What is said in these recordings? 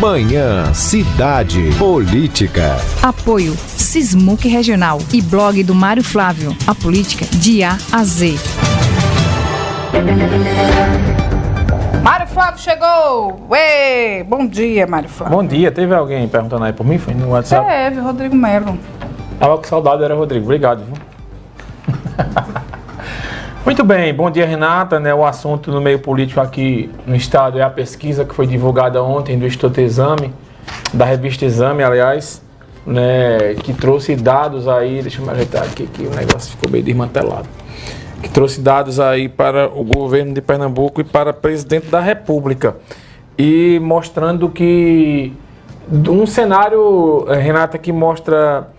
Manhã Cidade Política. Apoio Sismuc Regional e blog do Mário Flávio. A política de A a Z. Mário Flávio chegou! Ué! Bom dia, Mário Flávio. Bom dia. Teve alguém perguntando aí por mim? Foi no WhatsApp? Teve, Rodrigo Melo. Tava com saudade, era Rodrigo. Obrigado, viu? Muito bem. Bom dia, Renata. O assunto no meio político aqui no estado é a pesquisa que foi divulgada ontem do Instituto Exame, da revista Exame, aliás, que trouxe dados aí... Deixa eu me ajeitar aqui, que o negócio ficou meio desmantelado. Que trouxe dados aí para o governo de Pernambuco e para o presidente da República. E mostrando que um cenário, Renata, que mostra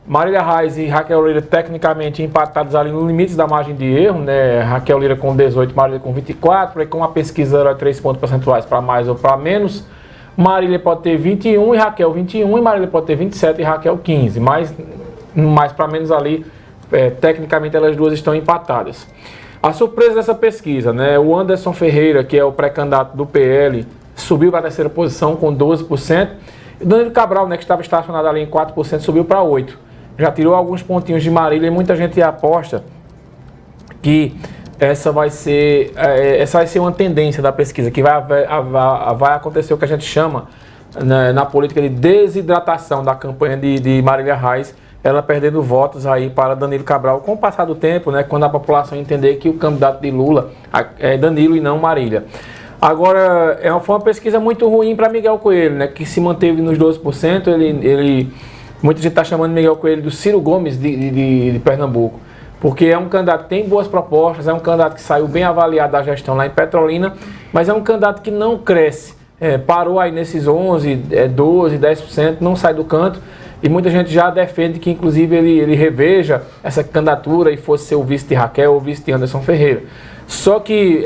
Marília Reis e Raquel Lira tecnicamente empatados ali no limite da margem de erro, Raquel Lira com 18, Marília com 24, aí com uma pesquisa era 3 pontos percentuais para mais ou para menos. Marília pode ter 21 e Raquel 21, e Marília pode ter 27 e Raquel 15, mais para menos ali. Tecnicamente elas duas estão empatadas. A surpresa dessa pesquisa, o Anderson Ferreira, que é o pré-candidato do PL, subiu para a terceira posição com 12%. E Danilo Cabral, que estava estacionado ali em 4%, subiu para 8%. Já tirou alguns pontinhos de Marília e muita gente aposta que essa vai ser uma tendência da pesquisa, que vai acontecer o que a gente chama na política de desidratação da campanha de Marília Reis, ela perdendo votos aí para Danilo Cabral com o passar do tempo, quando a população entender que o candidato de Lula é Danilo e não Marília. Agora, foi uma pesquisa muito ruim para Miguel Coelho, que se manteve nos 12%, muita gente está chamando Miguel Coelho do Ciro Gomes de Pernambuco, porque é um candidato que tem boas propostas, é um candidato que saiu bem avaliado da gestão lá em Petrolina, mas é um candidato que não cresce, parou aí nesses 11%, 12%, 10%, não sai do canto. E muita gente já defende que, inclusive, ele reveja essa candidatura e fosse ser o vice de Raquel ou o vice de Anderson Ferreira. Só que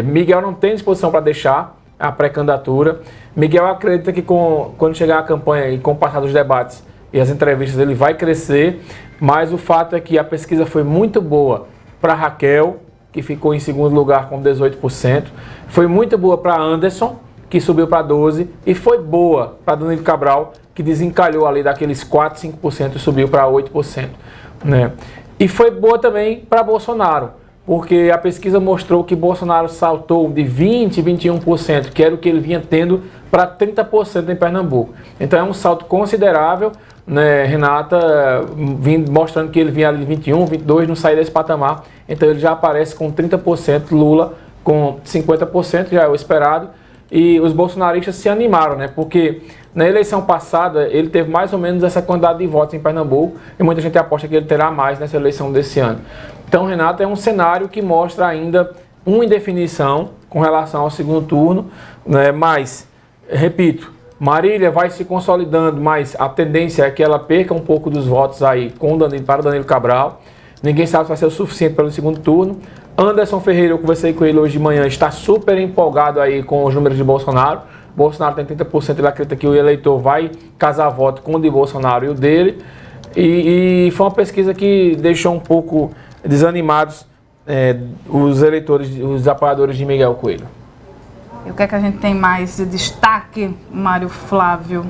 Miguel não tem disposição para deixar a pré-candidatura. Miguel acredita que quando chegar a campanha e com o passar dos debates e as entrevistas, ele vai crescer. Mas o fato é que a pesquisa foi muito boa para Raquel, que ficou em segundo lugar com 18%. Foi muito boa para Anderson, que subiu para 12%. E foi boa para Danilo Cabral, que desencalhou ali daqueles 4, 5% e subiu para 8%. E foi boa também para Bolsonaro, porque a pesquisa mostrou que Bolsonaro saltou de 20%, 21%, que era o que ele vinha tendo, para 30% em Pernambuco. Então é um salto considerável, Renata, mostrando que ele vinha ali de 21, 22, não saía desse patamar. Então ele já aparece com 30%, Lula com 50%, já é o esperado. E os bolsonaristas se animaram, porque na eleição passada ele teve mais ou menos essa quantidade de votos em Pernambuco e muita gente aposta que ele terá mais nessa eleição desse ano. Então, Renata, é um cenário que mostra ainda uma indefinição com relação ao segundo turno, mas, repito, Marília vai se consolidando, mas a tendência é que ela perca um pouco dos votos aí para Danilo Cabral. Ninguém sabe se vai ser o suficiente pelo segundo turno. Anderson Ferreira, eu conversei com ele hoje de manhã, está super empolgado aí com os números de Bolsonaro. Bolsonaro tem 30%, ele acredita que o eleitor vai casar voto com o de Bolsonaro e o dele. E foi uma pesquisa que deixou um pouco desanimados os eleitores, os apoiadores de Miguel Coelho. E o que é que a gente tem mais de destaque, Mário Flávio?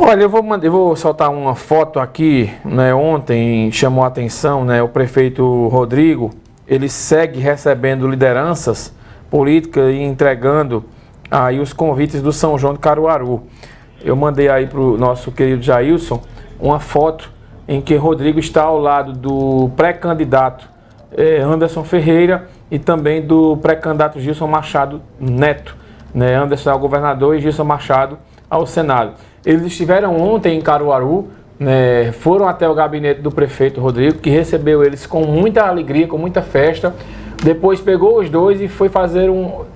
Olha, eu vou soltar uma foto aqui, ontem chamou a atenção, o prefeito Rodrigo, ele segue recebendo lideranças políticas e entregando aí os convites do São João de Caruaru. Eu mandei aí para o nosso querido Jailson uma foto em que Rodrigo está ao lado do pré-candidato Anderson Ferreira e também do pré-candidato Gilson Machado Neto. Anderson é o governador e Gilson Machado ao Senado. Eles estiveram ontem em Caruaru, foram até o gabinete do prefeito Rodrigo, que recebeu eles com muita alegria, com muita festa. Depois pegou os dois e foi fazer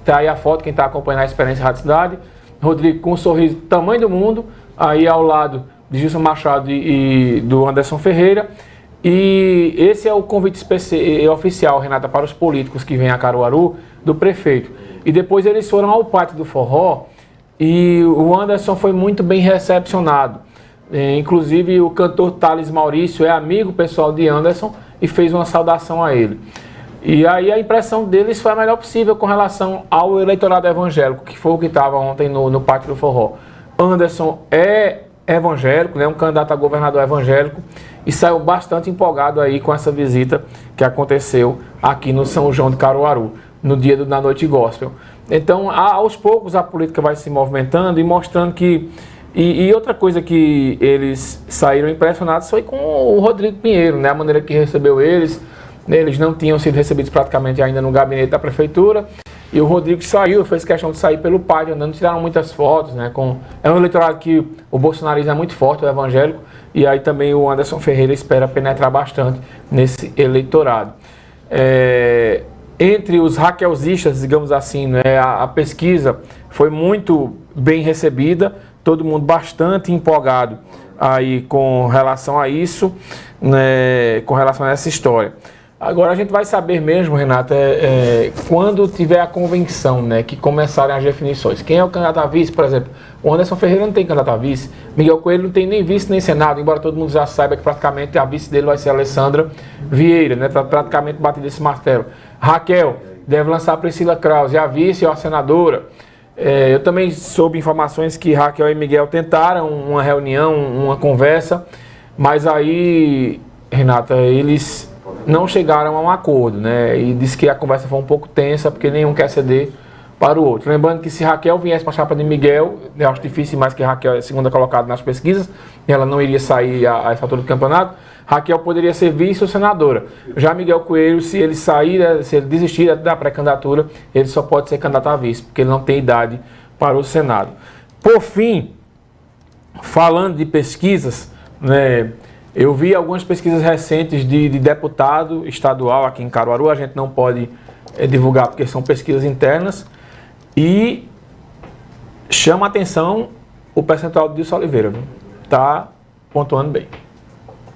tá aí a foto, quem está acompanhando a experiência Rádio Cidade. Rodrigo com um sorriso do tamanho do mundo, aí ao lado de Gilson Machado e do Anderson Ferreira. E esse é o convite oficial, Renata, para os políticos que vêm a Caruaru, do prefeito. E depois eles foram ao Pátio do Forró e o Anderson foi muito bem recepcionado. Inclusive o cantor Thales Maurício é amigo pessoal de Anderson e fez uma saudação a ele. E aí a impressão deles foi a melhor possível com relação ao eleitorado evangélico, que foi o que estava ontem no Pátio do Forró. Anderson é evangélico, né, um candidato a governador evangélico, e saiu bastante empolgado aí com essa visita que aconteceu aqui no São João de Caruaru, no dia da Noite Gospel. Então, aos poucos a política vai se movimentando e mostrando que... E outra coisa que eles saíram impressionados foi com o Rodrigo Pinheiro, né, a maneira que recebeu eles. Eles não tinham sido recebidos praticamente ainda no gabinete da prefeitura. E o Rodrigo saiu, fez questão de sair pelo pátio, andando, tiraram muitas fotos, né? É um eleitorado que o bolsonarismo é muito forte, o evangélico, e aí também o Anderson Ferreira espera penetrar bastante nesse eleitorado. Entre os raquelzistas, digamos assim, né, a pesquisa foi muito bem recebida, todo mundo bastante empolgado aí com relação a isso, né, com relação a essa história. Agora a gente vai saber mesmo, Renata, quando tiver a convenção, né, que começarem as definições. Quem é o candidato a vice, por exemplo? O Anderson Ferreira não tem candidato a vice, Miguel Coelho não tem nem vice nem senado, embora todo mundo já saiba que praticamente a vice dele vai ser a Alessandra Vieira, né, tá praticamente batido esse martelo. Raquel deve lançar a Priscila Krause, a vice ou a senadora. Eu também soube informações que Raquel e Miguel tentaram uma reunião, uma conversa, mas aí, Renata, eles não chegaram a um acordo, né? E disse que a conversa foi um pouco tensa, porque nenhum quer ceder para o outro. Lembrando que se Raquel viesse para a chapa de Miguel, eu acho difícil mais que Raquel é segunda colocada nas pesquisas, ela não iria sair a essa altura do campeonato, Raquel poderia ser vice ou senadora. Já Miguel Coelho, se ele sair, se ele desistir da pré-candidatura, ele só pode ser candidato a vice, porque ele não tem idade para o Senado. Por fim, falando de pesquisas, né? Eu vi algumas pesquisas recentes de deputado estadual aqui em Caruaru, a gente não pode divulgar porque são pesquisas internas, e chama a atenção o percentual do Dilson Oliveira, está pontuando bem.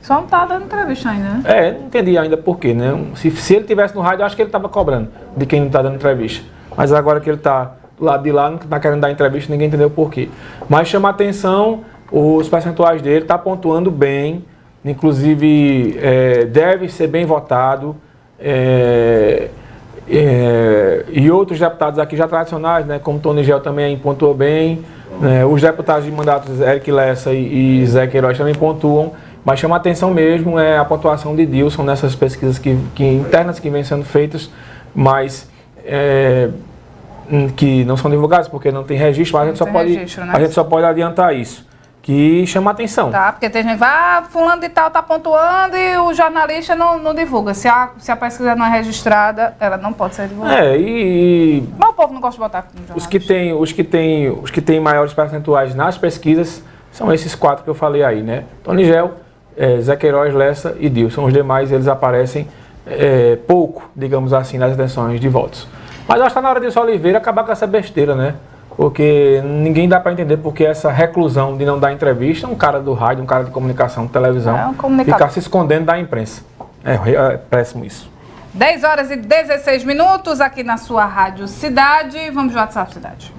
Só não está dando entrevista ainda, né? Não entendi ainda por quê, né? Se ele estivesse no rádio, eu acho que ele estava cobrando de quem não está dando entrevista. Mas agora que ele está do lado de lá, não está querendo dar entrevista, ninguém entendeu por quê. Mas chama a atenção os percentuais dele, está pontuando bem. Inclusive, deve ser bem votado, e outros deputados aqui já tradicionais, né, como Tony Gel também pontuou bem, os deputados de mandatos Eric Lessa e Zé Queiroz também pontuam, mas chama a atenção mesmo a pontuação de Dilson nessas pesquisas internas que vêm sendo feitas, mas que não são divulgadas porque não tem registro, mas a gente só pode adiantar isso. Que chama a atenção. Tá, porque tem gente que vai, fulano de tal tá pontuando e o jornalista não divulga. Se a pesquisa não é registrada, ela não pode ser divulgada. Mas o povo não gosta de botar no jornalista. Os que têm maiores percentuais nas pesquisas são esses 4 que eu falei aí, né? Tony Gel, Zé Queiroz, Lessa e Dilson. Os demais, eles aparecem pouco, digamos assim, nas intenções de votos. Mas eu acho que está na hora de Dilson Oliveira acabar com essa besteira, né? Porque ninguém dá para entender porque essa reclusão de não dar entrevista, um cara do rádio, um cara de comunicação, televisão, ficar se escondendo da imprensa. É péssimo isso. 10 horas e 16 minutos aqui na sua Rádio Cidade. Vamos de WhatsApp Cidade.